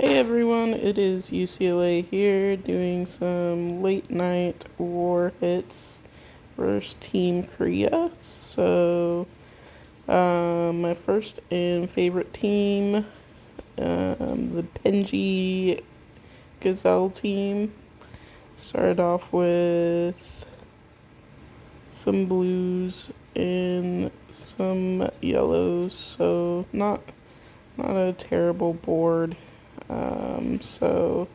Hey everyone, it is UCLA here doing some late night war hits versus Team Korea. My first and favorite team, the Penji Gazelle team, started off with some blues and some yellows, so not a terrible board. So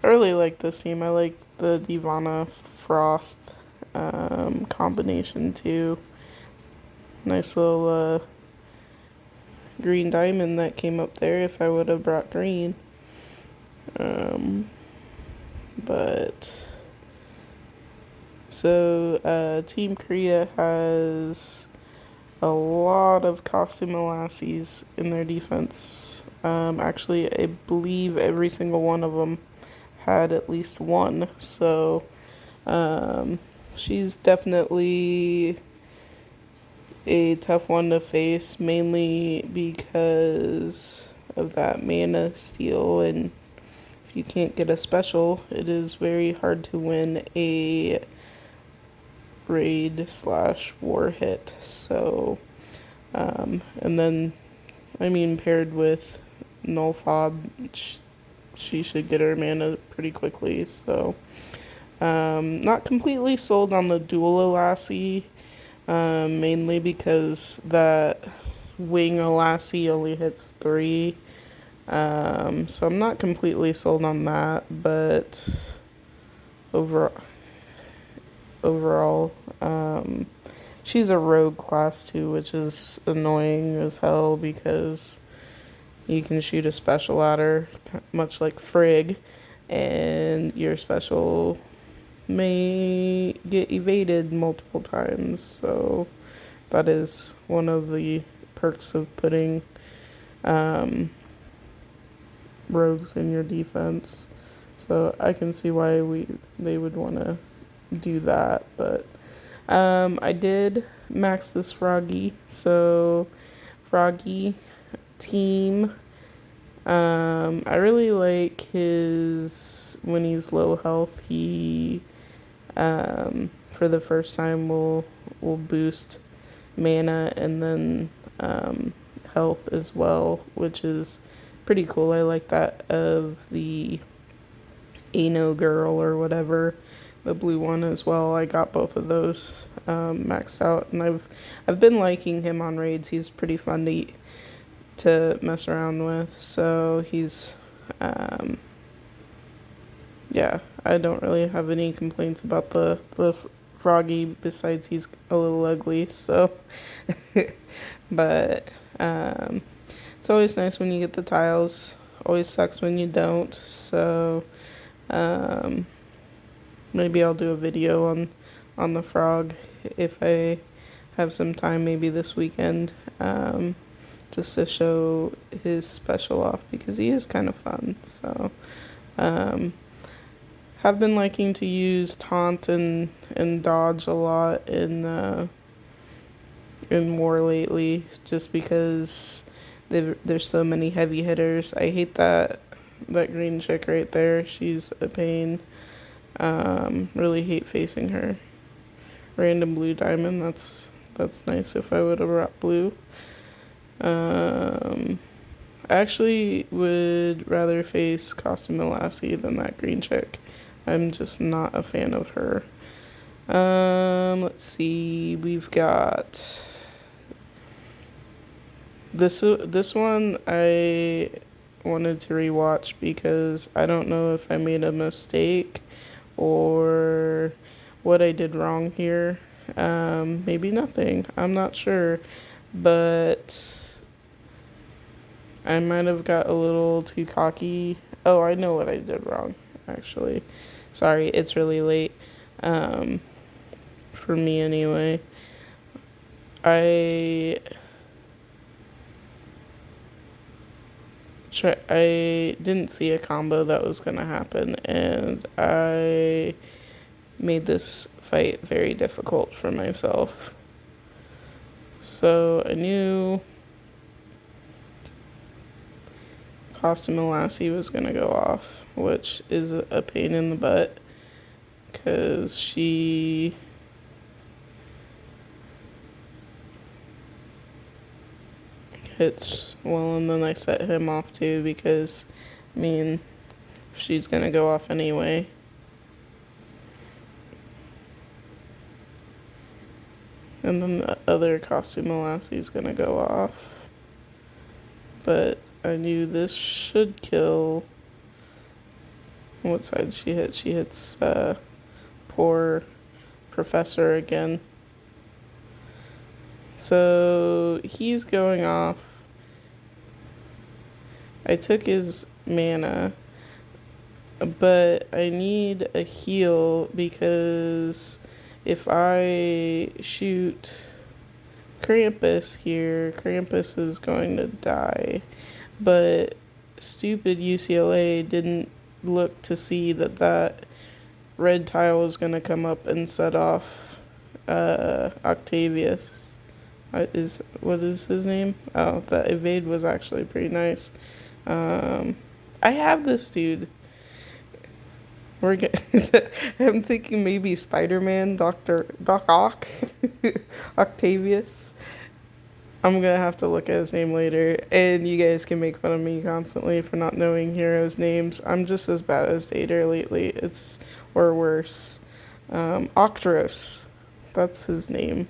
I really like this team. I like the Divana Frost combination too. Nice little green diamond that came up there if I would have brought green. Um, but Team Korea has a lot of costume lassies in their defense. Actually, I believe every single one of them had at least one. Um, she's definitely a tough one to face, mainly because of that mana steal. And if you can't get a special, it is very hard to win a raid/war hit. And then, paired with Null Fob, she should get her mana pretty quickly. Not completely sold on the Dual Lassie, mainly because that Wing Lassie only hits 3. So I'm not completely sold on that, but over, overall, she's a rogue class too, which is annoying as hell because you can shoot a special at her, much like Frigg, and your special may get evaded multiple times. So that is one of the perks of putting rogues in your defense. So I can see why they would want to do that, but I did max this Froggy. So Froggy team. I really like his when he's low health. He for the first time will boost mana and then health as well, which is pretty cool. I like that of the Ano girl or whatever, the blue one as well. I got both of those maxed out, and I've been liking him on raids. He's pretty fun to mess around with. So he's yeah, I don't really have any complaints about the Froggy besides he's a little ugly. So but it's always nice when you get the tiles. Always sucks when you don't. So um, maybe I'll do a video on the frog if I have some time, maybe this weekend, just to show his special off because he is kind of fun. So have been liking to use taunt and dodge a lot in war lately, just because there's so many heavy hitters. I hate that green chick right there. She's a pain. Really hate facing her. Random blue diamond. That's nice if I would have brought blue. I actually would rather face Costume Lassie than that green chick. I'm just not a fan of her. Let's see. We've got this one I wanted to rewatch because I don't know if I made a mistake or what I did wrong here. Maybe nothing. I'm not sure, but I might have got a little too cocky. Oh, I know what I did wrong, actually. Sorry, it's really late. For me anyway. I didn't see a combo that was gonna happen, and I made this fight very difficult for myself. So I knew costume Lassie was gonna go off, which is a pain in the butt because she hits well, and then I set him off too because, I mean, she's gonna go off anyway. And then the other costume Lassie's gonna go off. But I knew this should kill. What side she hit? She hits poor Professor again. So he's going off. I took his mana, but I need a heal because if I shoot Krampus here, Krampus is going to die. But stupid UCLA didn't look to see that red tile was going to come up and set off Octavius. What is his name? Oh, that evade was actually pretty nice. I have this dude. I'm thinking maybe Spider-Man, Doc Ock, Octavius. I'm gonna have to look at his name later, and you guys can make fun of me constantly for not knowing heroes' names. I'm just as bad as Dator lately. Or worse. Octros, that's his name,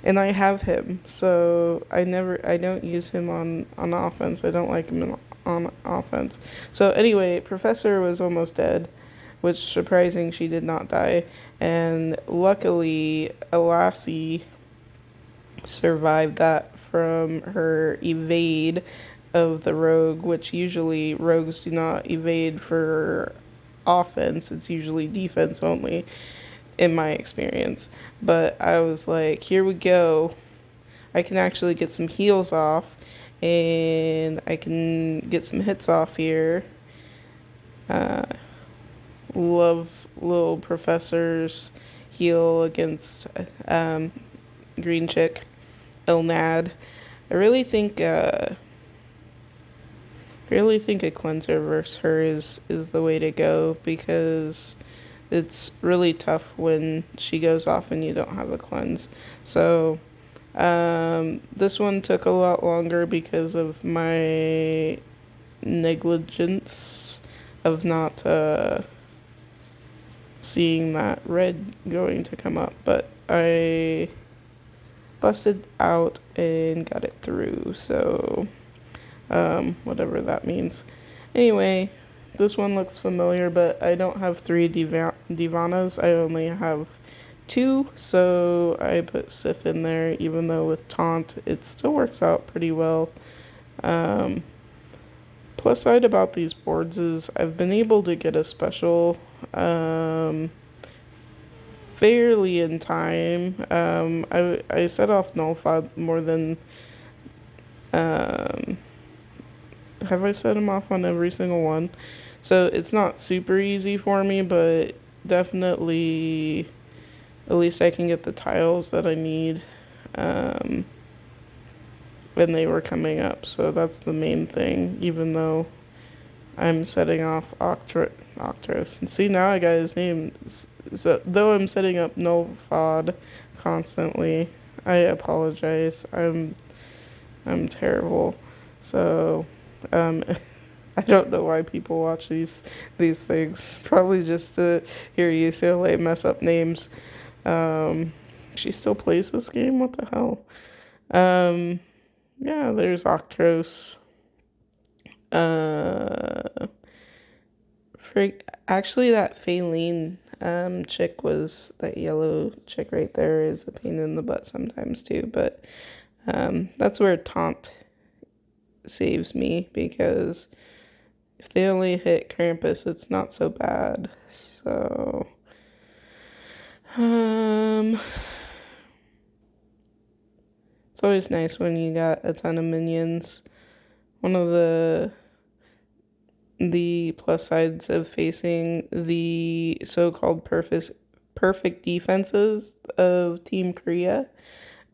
and I have him, so I don't use him on offense. I don't like him on offense. So anyway, Professor was almost dead, which surprising she did not die, and luckily Lassie survived that from her evade of the rogue, which usually rogues do not evade for offense. It's usually defense only, in my experience. But I was like, here we go. I can actually get some heals off, and I can get some hits off here. Love little Professor's heal against Green Chick, Elnad. I really think a cleanser versus her is the way to go because it's really tough when she goes off and you don't have a cleanse. So this one took a lot longer because of my negligence of not seeing that red going to come up, but I busted out and got it through, so whatever that means. Anyway, this one looks familiar, but I don't have 3 Divanas. I only have 2, so I put Sif in there, even though with Taunt it still works out pretty well. Plus side about these boards is I've been able to get a special fairly in time. I set off Nullfod more than have I set him off on every single one? So it's not super easy for me, but definitely at least I can get the tiles that I need when they were coming up. So that's the main thing, even though I'm setting off Octros. And see, now I got his name. So, though I'm setting up Nullfod constantly, I apologize. I'm terrible. So, I don't know why people watch these things. Probably just to hear UCLA mess up names. She still plays this game? What the hell? Yeah, there's Octros. Actually, that Faylene chick was, that yellow chick right there is a pain in the butt sometimes too, but that's where Taunt saves me, because if they only hit Krampus, it's not so bad. So it's always nice when you got a ton of minions. One of the plus sides of facing the so-called perfect defenses of Team Korea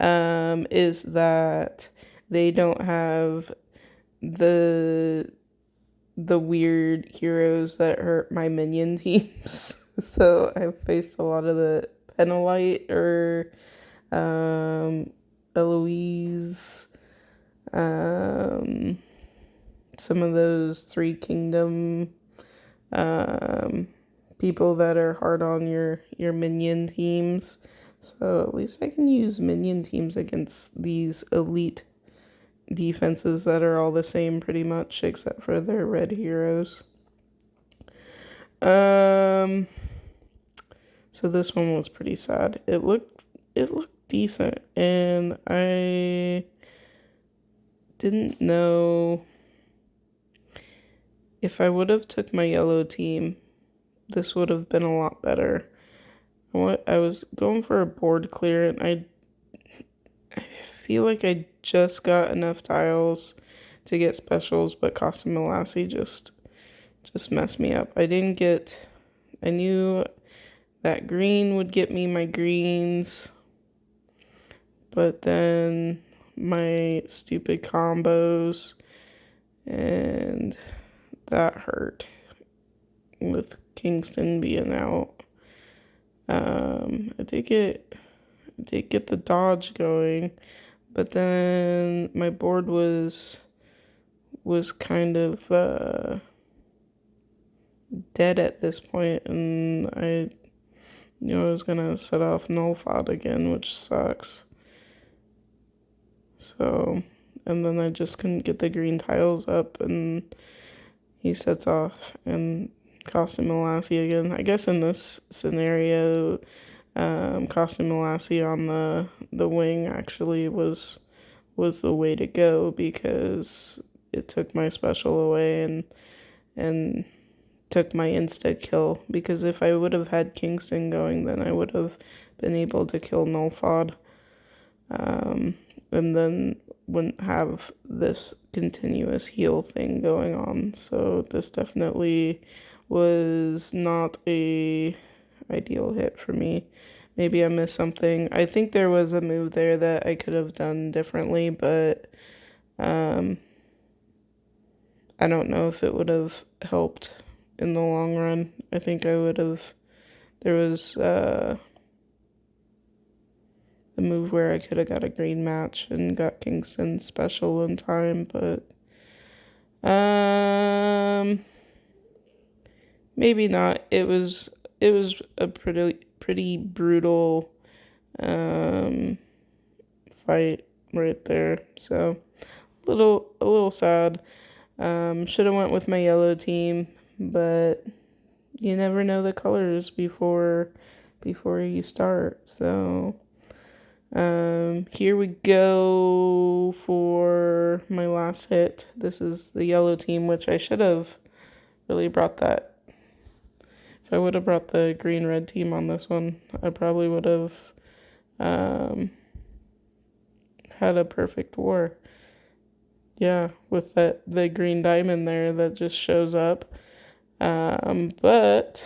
is that they don't have the the weird heroes that hurt my minion teams. So I've faced a lot of the Penelite or um, Eloise, um, some of those Three Kingdom um, people that are hard on your minion teams. So at least I can use minion teams against these elite defenses that are all the same pretty much, except for their red heroes. Um, so this one was pretty sad. It looked decent, and I didn't know if I would have took my yellow team, this would have been a lot better. I was going for a board clear, and I feel like I just got enough tiles to get specials, but Costa Lassie just messed me up. I knew that green would get me my greens, but then my stupid combos, and that hurt with Kingston being out. I did get the dodge going, but then my board was kind of dead at this point, and I knew I was gonna set off Nullfod again, which sucks. So, and then I just couldn't get the green tiles up, and he sets off and Costa Lassie again. I guess in this scenario, Costa Lassie on the wing actually was the way to go, because it took my special away and took my insta kill, because if I would have had Kingston going, then I would have been able to kill Nullfod, and then wouldn't have this continuous heal thing going on. So this definitely was not a ideal hit for me. Maybe I missed something. I think there was a move there that I could have done differently, but I don't know if it would have helped in the long run. I think I would have. There was a move where I could have got a green match and got Kingston special in time, but maybe not. It was a pretty brutal fight right there. So a little sad. Should have went with my yellow team, but you never know the colors before you start. So here we go for my last hit. This is the yellow team, which I should have really brought that. If I would have brought the green-red team on this one, I probably would have had a perfect war. Yeah, with the green diamond there that just shows up. But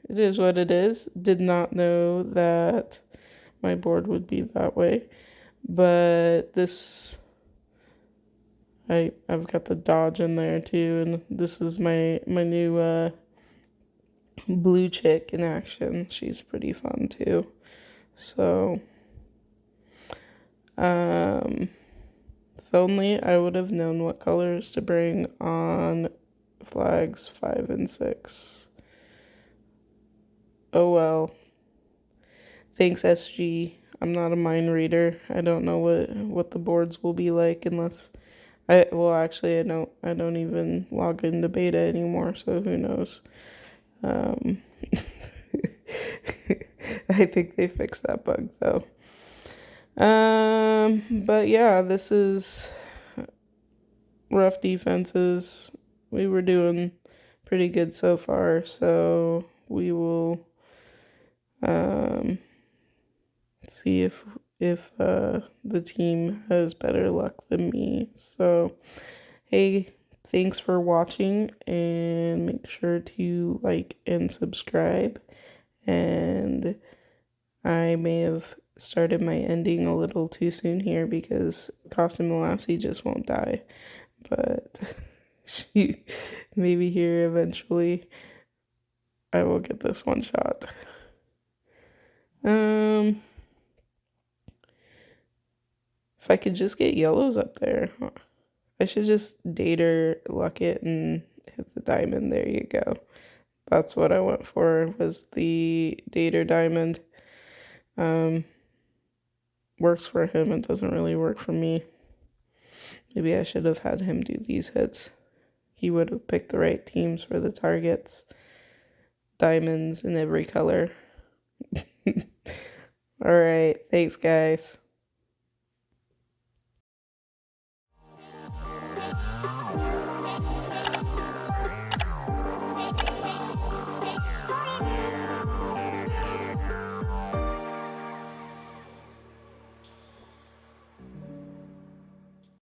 it is what it is. Did not know that my board would be that way. But this, I've got the dodge in there too, and this is my new blue chick in action. She's pretty fun too. So, if only I would have known what colors to bring on flags 5 and 6. Oh well. Thanks, SG. I'm not a mind reader. I don't know what the boards will be like unless I don't even log into beta anymore, so who knows. I think they fixed that bug though. But yeah, this is rough defenses. We were doing pretty good so far, so we will see if the team has better luck than me. So hey, thanks for watching, and make sure to like and subscribe. And I may have started my ending a little too soon here because Costa Lassie just won't die. But Maybe here eventually I will get this one shot. If I could just get yellows up there. I should just Dator luck it and hit the diamond. There you go. That's what I went for, was the Dator diamond. Works for him, it doesn't really work for me. Maybe I should have had him do these hits. He would have picked the right teams for the targets. Diamonds in every color. All right, thanks guys.